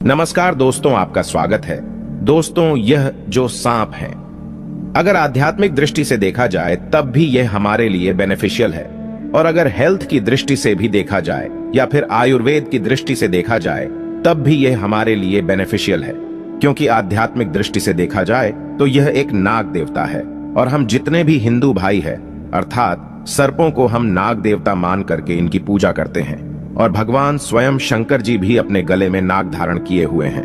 नमस्कार दोस्तों, आपका स्वागत है। दोस्तों, यह जो सांप है, अगर आध्यात्मिक दृष्टि से देखा जाए तब भी यह हमारे लिए बेनिफिशियल है, और अगर हेल्थ की दृष्टि से भी देखा जाए या फिर आयुर्वेद की दृष्टि से देखा जाए तब भी यह हमारे लिए बेनिफिशियल है। क्योंकि आध्यात्मिक दृष्टि से देखा जाए तो यह एक नाग देवता है, और हम जितने भी हिंदू भाई हैं अर्थात सर्पों को हम नाग देवता मान करके इनकी पूजा करते हैं। और भगवान स्वयं शंकर जी भी अपने गले में नाग धारण किए हुए हैं।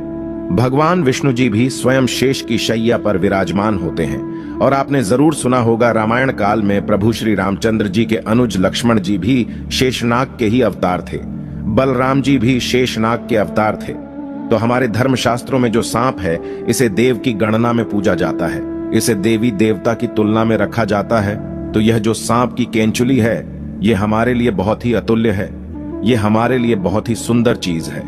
भगवान विष्णु जी भी स्वयं शेष की शैया पर विराजमान होते हैं। और आपने जरूर सुना होगा, रामायण काल में प्रभु श्री रामचंद्र जी के अनुज लक्ष्मण जी भी शेषनाग के ही अवतार थे। बलराम जी भी शेषनाग के अवतार थे। तो हमारे धर्मशास्त्रों में जो सांप है, इसे देव की गणना में पूजा जाता है, इसे देवी देवता की तुलना में रखा जाता है। तो यह जो सांप की केंचुली है, यह हमारे लिए बहुत ही अतुल्य है। ये हमारे लिए बहुत ही सुंदर चीज है।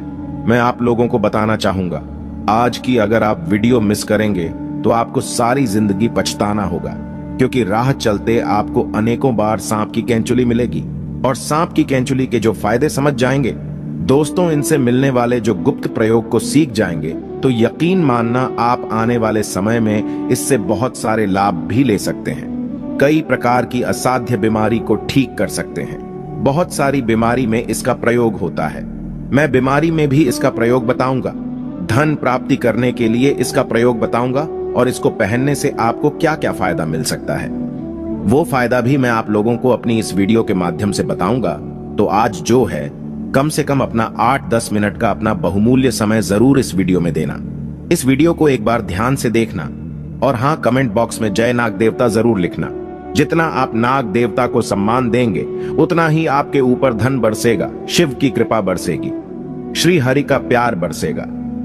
मैं आप लोगों को बताना चाहूंगा, आज की अगर आप वीडियो मिस करेंगे तो आपको सारी जिंदगी पछताना होगा, क्योंकि राह चलते आपको अनेकों बार सांप की केंचुली मिलेगी। और सांप की केंचुली के जो फायदे समझ जाएंगे दोस्तों, इनसे मिलने वाले जो गुप्त प्रयोग को सीख जाएंगे तो यकीन मानना आप आने वाले समय में इससे बहुत सारे लाभ भी ले सकते हैं। कई प्रकार की असाध्य बीमारी को ठीक कर सकते हैं। बहुत सारी बीमारी में इसका प्रयोग होता है। मैं बीमारी में भी इसका प्रयोग बताऊंगा, धन प्राप्ति करने के लिए इसका प्रयोग बताऊंगा, और इसको पहनने से आपको क्या क्या फायदा मिल सकता है वो फायदा भी मैं आप लोगों को अपनी इस वीडियो के माध्यम से बताऊंगा। तो आज जो है, कम से कम अपना 8-10 मिनट का अपना बहुमूल्य समय जरूर इस वीडियो में देना। इस वीडियो को एक बार ध्यान से देखना, और हाँ, कमेंट बॉक्स में जय नाग देवता जरूर लिखना। जितना आप नाग देवता को सम्मान देंगे उतना ही आपके ऊपर धन बरसेगा, शिव की कृपा बरसेगी, श्री हरि का प्यार बरसेगा।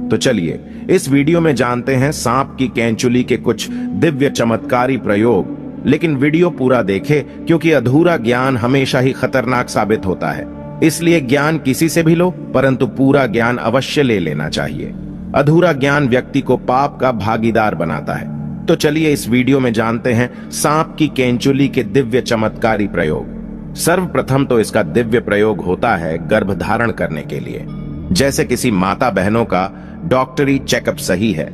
तो चलिए इस वीडियो में जानते हैं सांप की केंचुली के कुछ दिव्य चमत्कारी प्रयोग। लेकिन वीडियो पूरा देखें, क्योंकि अधूरा ज्ञान हमेशा ही खतरनाक साबित होता है। इसलिए ज्ञान किसी से भी लो, परंतु पूरा ज्ञान अवश्य ले लेना चाहिए। अधूरा ज्ञान व्यक्ति को पाप का भागीदार बनाता है। तो चलिए इस वीडियो में जानते हैं सांप की केंचुली के दिव्य चमत्कारी प्रयोग। सर्वप्रथम तो इसका दिव्य प्रयोग होता है गर्भ धारण करने के लिए। जैसे किसी माता बहनों का डॉक्टरी चेकअप सही है,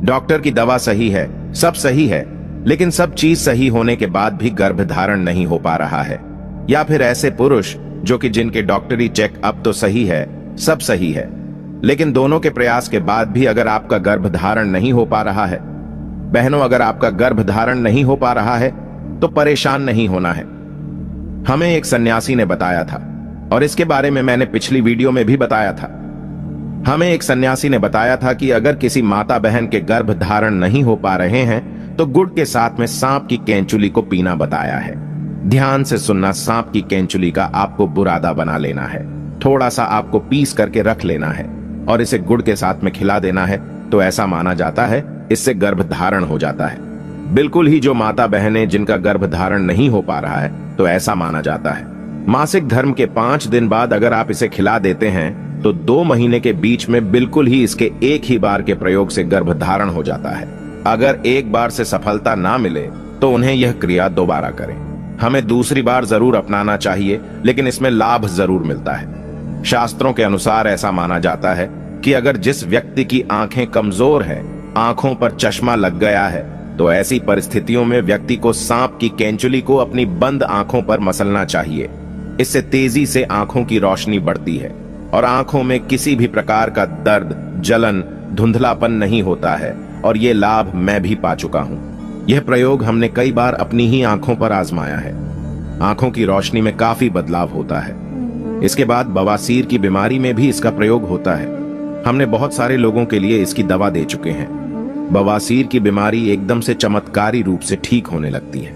डॉक्टर की दवा सही है, सब सही है, लेकिन सब चीज सही होने के बाद भी गर्भ धारण नहीं हो पा रहा है। या फिर ऐसे पुरुष जो कि जिनके डॉक्टरी चेकअप तो सही है, सब सही है, लेकिन दोनों के प्रयास के बाद भी अगर आपका गर्भ धारण नहीं हो पा रहा है, बहनों, अगर आपका गर्भ धारण नहीं हो पा रहा है तो परेशान नहीं होना है। हमें एक सन्यासी ने बताया था, और इसके बारे में मैंने पिछली वीडियो में भी बताया था। हमें एक सन्यासी ने बताया था कि अगर किसी माता बहन के गर्भ धारण नहीं हो पा रहे हैं तो गुड़ के साथ में सांप की केंचुली को पीना बताया है। ध्यान से सुनना, सांप की केंचुली का आपको बुरादा बना लेना है, थोड़ा सा आपको पीस करके रख लेना है और इसे गुड़ के साथ में खिला देना है। तो ऐसा माना जाता है इससे गर्भ धारण हो जाता है। बिल्कुल ही जो माता बहनें जिनका गर्भ धारण नहीं हो पा रहा है, तो ऐसा माना जाता है मासिक धर्म के 5 दिन बाद अगर आप इसे खिला देते हैं तो 2 महीने के बीच में बिल्कुल ही इसके एक ही बार के प्रयोग से गर्भ धारण हो जाता है। अगर एक बार से सफलता ना मिले तो उन्हें यह क्रिया दोबारा करें। हमें दूसरी बार जरूर अपनाना चाहिए, लेकिन इसमें लाभ जरूर मिलता है। शास्त्रों के अनुसार ऐसा माना जाता है कि अगर जिस व्यक्ति की आंखें कमजोर है, आंखों पर चश्मा लग गया है, तो ऐसी परिस्थितियों में व्यक्ति को सांप की केंचुली को अपनी बंद आंखों पर मसलना चाहिए। इससे तेजी से आंखों की रोशनी बढ़ती है और आंखों में किसी भी प्रकार का दर्द, जलन, धुंधलापन नहीं होता है। और ये लाभ मैं भी पा चुका हूं। यह प्रयोग हमने कई बार अपनी ही आंखों पर आजमाया है। आंखों की रोशनी में काफी बदलाव होता है। इसके बाद बवासीर की बीमारी में भी इसका प्रयोग होता है। हमने बहुत सारे लोगों के लिए इसकी दवा दे चुके हैं। बवासीर की बीमारी एकदम से चमत्कारी रूप से ठीक होने लगती है।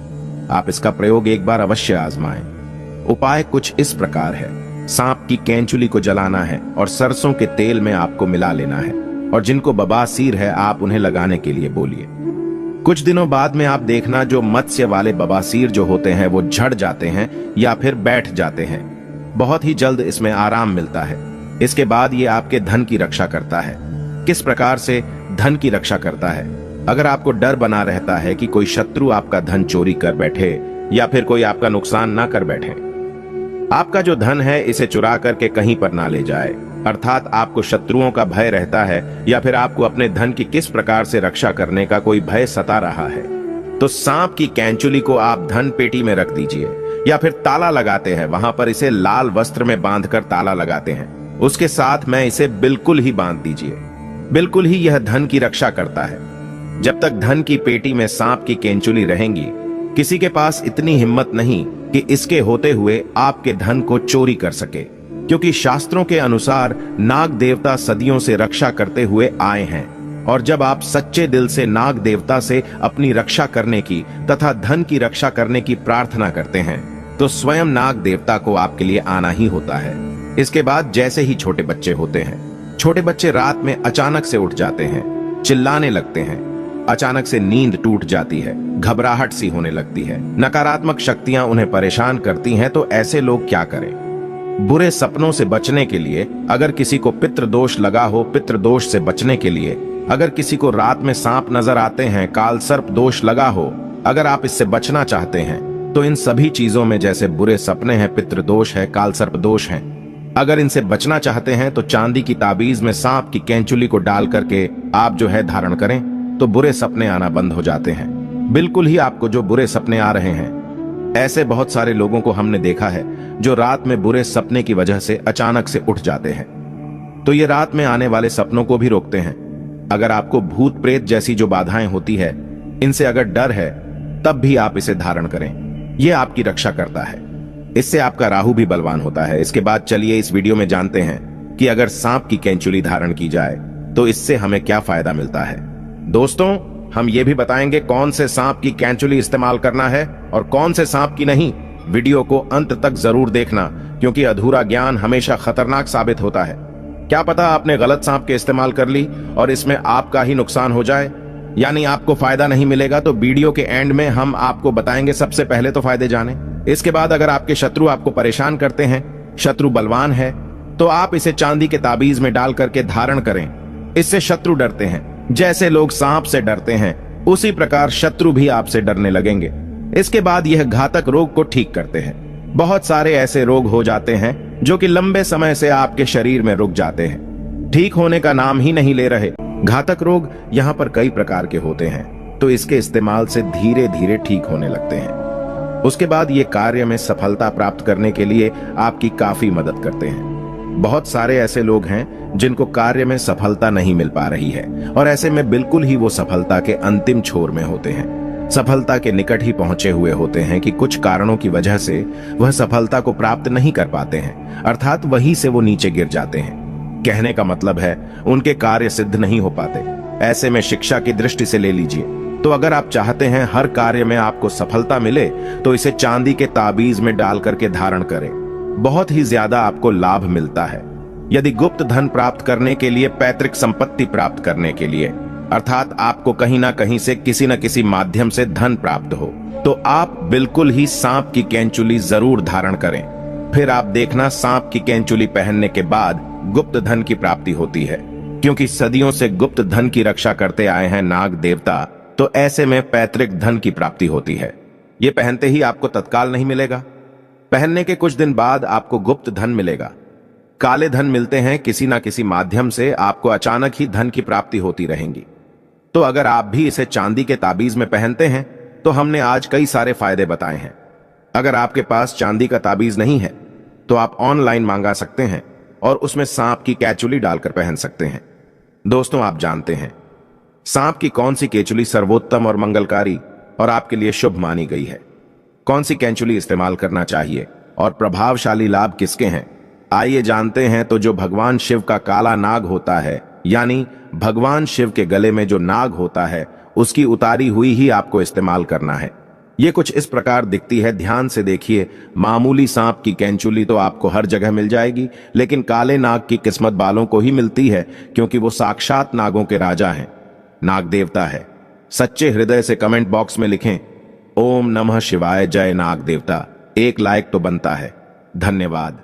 आप इसका प्रयोग एक बार अवश्य आजमाएं। उपाय कुछ इस प्रकार है। सांप की केंचुली को जलाना है और सरसों के तेल में आपको मिला लेना है, और जिनको बवासीर है आप उन्हें लगाने के लिए बोलिए। कुछ दिनों बाद में आप देखना, जो मत्स्य वाले बवासीर जो होते हैं वो झड़ जाते हैं या फिर बैठ जाते हैं। बहुत ही जल्द इसमें आराम मिलता है। इसके बाद ये आपके धन की रक्षा करता है। किस प्रकार से धन की रक्षा करता है? अगर आपको डर बना रहता है कि कोई शत्रु आपका धन चोरी कर बैठे या फिर कोई आपका नुकसान ना कर बैठे, आपका जो धन है इसे चुरा करके कहीं पर ना ले जाए, अर्थात आपको शत्रुओं का भय रहता है या फिर आपको अपने धन की किस प्रकार से रक्षा करने का कोई भय सता रहा है, तो सांप की कैंचुली को आप धन पेटी में रख दीजिए या फिर ताला लगाते हैं वहां पर इसे लाल वस्त्र में बांधकर ताला लगाते हैं, उसके साथ में इसे बिल्कुल ही बांध दीजिए। बिल्कुल ही यह धन की रक्षा करता है। जब तक धन की पेटी में सांप की कैंचुली रहेंगी, किसी के पास इतनी हिम्मत नहीं कि इसके होते हुए आपके धन को चोरी कर सके, क्योंकि शास्त्रों के अनुसार नाग देवता सदियों से रक्षा करते हुए आए हैं और जब आप सच्चे दिल से नाग देवता से अपनी रक्षा करने की तथा धन की रक्षा करने की प्रार्थना करते हैं तो स्वयं नाग देवता को आपके लिए आना ही होता है। इसके बाद जैसे ही छोटे बच्चे होते हैं, छोटे बच्चे रात में अचानक से उठ जाते हैं, चिल्लाने लगते हैं, अचानक से नींद टूट जाती है, घबराहट सी होने लगती है, नकारात्मक शक्तियां उन्हें परेशान करती हैं, तो ऐसे लोग क्या करें? बुरे सपनों से बचने के लिए, अगर किसी को पितृदोष लगा हो, पितृदोष से बचने के लिए, अगर किसी को रात में सांप नजर आते हैं, काल सर्प दोष लगा हो, अगर आप इससे बचना चाहते हैं तो इन सभी चीजों में, जैसे बुरे सपने हैं, पितृदोष है, काल सर्प दोष है, अगर इनसे बचना चाहते हैं तो चांदी की ताबीज में सांप की कैंचुली को डाल करके आप जो है धारण करें तो बुरे सपने आना बंद हो जाते हैं। बिल्कुल ही आपको जो बुरे सपने आ रहे हैं, ऐसे बहुत सारे लोगों को हमने देखा है जो रात में बुरे सपने की वजह से अचानक से उठ जाते हैं। तो ये रात में आने वाले सपनों को भी रोकते हैं। अगर आपको भूत प्रेत जैसी जो बाधाएं होती है, इनसे अगर डर है, तब भी आप इसे धारण करें। यह आपकी रक्षा करता है। इससे आपका राहु भी बलवान होता है। इसके बाद चलिए इस वीडियो में जानते हैं कि अगर सांप की कैंचुली धारण की जाए तो इससे हमें क्या फायदा मिलता है। दोस्तों, हम ये भी बताएंगे कौन से सांप की कैंचुली इस्तेमाल करना है और कौन से सांप की नहीं। वीडियो को अंत तक जरूर देखना, क्योंकि अधूरा ज्ञान हमेशा खतरनाक साबित होता है। क्या पता आपने गलत सांप के इस्तेमाल कर ली और इसमें आपका ही नुकसान हो जाए, यानी आपको फायदा नहीं मिलेगा। तो वीडियो के एंड में हम आपको बताएंगे सबसे पहले तो फायदे जाने। इसके बाद अगर आपके शत्रु आपको परेशान करते हैं, शत्रु बलवान है, तो आप इसे चांदी के ताबीज में डाल करके धारण करें। इससे शत्रु डरते हैं। जैसे लोग सांप से डरते हैं, उसी प्रकार शत्रु भी आपसे डरने लगेंगे। इसके बाद यह घातक रोग को ठीक करते हैं। बहुत सारे ऐसे रोग हो जाते हैं जो कि लंबे समय से आपके शरीर में रुक जाते हैं, ठीक होने का नाम ही नहीं ले रहे। घातक रोग यहाँ पर कई प्रकार के होते हैं, तो इसके इस्तेमाल से धीरे धीरे ठीक होने लगते हैं। उसके बाद ये कार्य में सफलता प्राप्त करने के लिए आपकी काफी मदद करते हैं। बहुत सारे ऐसे लोग हैं जिनको कार्य में सफलता नहीं मिल पा रही है और ऐसे में बिल्कुल ही वो सफलता के अंतिम छोर में होते हैं, सफलता के निकट ही पहुंचे हुए होते हैं कि कुछ कारणों की वजह से वह सफलता को प्राप्त नहीं कर पाते हैं, अर्थात वहीं से वो नीचे गिर जाते हैं। कहने का मतलब है उनके कार्य सिद्ध नहीं हो पाते। ऐसे में शिक्षा की दृष्टि से ले लीजिए, तो अगर आप चाहते हैं हर कार्य में आपको सफलता मिले तो इसे चांदी के ताबीज में डाल करके धारण करें। बहुत ही ज्यादा आपको लाभ मिलता है। यदि गुप्त धन प्राप्त करने के लिए, पैतृक संपत्ति प्राप्त करने के लिए, अर्थात आपको कहीं ना कहीं से किसी न किसी माध्यम से धन प्राप्त हो, तो आप बिल्कुल ही सांप की कैंचुली जरूर धारण करें। फिर आप देखना, सांप की कैंचुली पहनने के बाद गुप्त धन की प्राप्ति होती है, क्योंकि सदियों से गुप्त धन की रक्षा करते आए हैं नाग देवता। तो ऐसे में पैतृक धन की प्राप्ति होती है। यह पहनते ही आपको तत्काल नहीं मिलेगा, पहनने के कुछ दिन बाद आपको गुप्त धन मिलेगा। काले धन मिलते हैं, किसी ना किसी माध्यम से आपको अचानक ही धन की प्राप्ति होती रहेंगी। तो अगर आप भी इसे चांदी के ताबीज में पहनते हैं तो हमने आज कई सारे फायदे बताए हैं। अगर आपके पास चांदी का ताबीज नहीं है तो आप ऑनलाइन मंगा सकते हैं और उसमें सांप की कैंचुली डालकर पहन सकते हैं। दोस्तों, आप जानते हैं सांप की कौन सी कैंचुली सर्वोत्तम और मंगलकारी और आपके लिए शुभ मानी गई है? कौन सी कैंचुली इस्तेमाल करना चाहिए और प्रभावशाली लाभ किसके हैं? आइए जानते हैं। तो जो भगवान शिव का काला नाग होता है, यानी भगवान शिव के गले में जो नाग होता है, उसकी उतारी हुई ही आपको इस्तेमाल करना है। ये कुछ इस प्रकार दिखती है, ध्यान से देखिए। मामूली सांप की कैंचुली तो आपको हर जगह मिल जाएगी, लेकिन काले नाग की किस्मत वालों को ही मिलती है, क्योंकि वो साक्षात नागों के राजा हैं, नाग देवता है। सच्चे हृदय से कमेंट बॉक्स में लिखें, ओम नमः शिवाय, जय नाग देवता। एक लाइक तो बनता है। धन्यवाद।